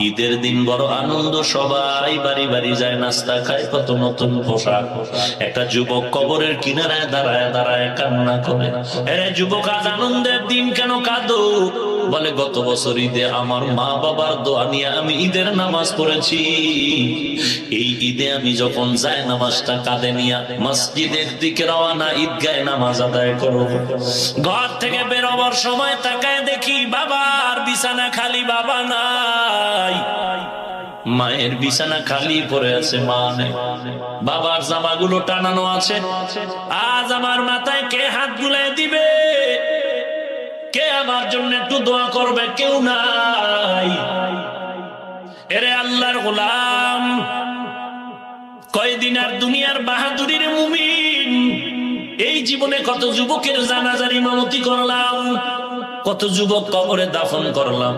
ঈদের দিন বড় আনন্দ, সবাই বাড়ি বাড়ি যায়, নাস্তা খায়, কত নতুন পোশাক। একটা যুবক কবরের কিনারায় দাঁড়ায় দাঁড়ায় কান্না করে, আরে যুবক, আজ আনন্দের দিন, কেন কাঁদো? বলে, গত বছর ঈদে আমার মা বাবার দোয়া নিয়ে আমি ঈদের নামাজ পড়েছি। এই ঈদে আমি যখন যাই নামাজটা কাঁধে নিয়ে মসজিদের দিকে রওনা, ঈদগাহে নামাজ আদায় করব, ঘর থেকে বেরোবার সময় তাকায় দেখি বাবার বিছানা খালি, বাবা নাই। মায়ের বিছানা খালি পড়ে আছে, মা নেই। বাবার জামাগুলো টানানো আছে। আজ আমার মাথায় কে হাত বুলায় দিবে? কে আমার জন্য একটু দোয়া করবে? কেউ নাই। এরে আল্লাহর গোলাম, কয়দিন আর দুনিয়ার বাহাদুরির মুমিন। এই জীবনে কত যুবকের জানাজার ইমামতি করলাম, কত যুবক কবরে দাফন করলাম।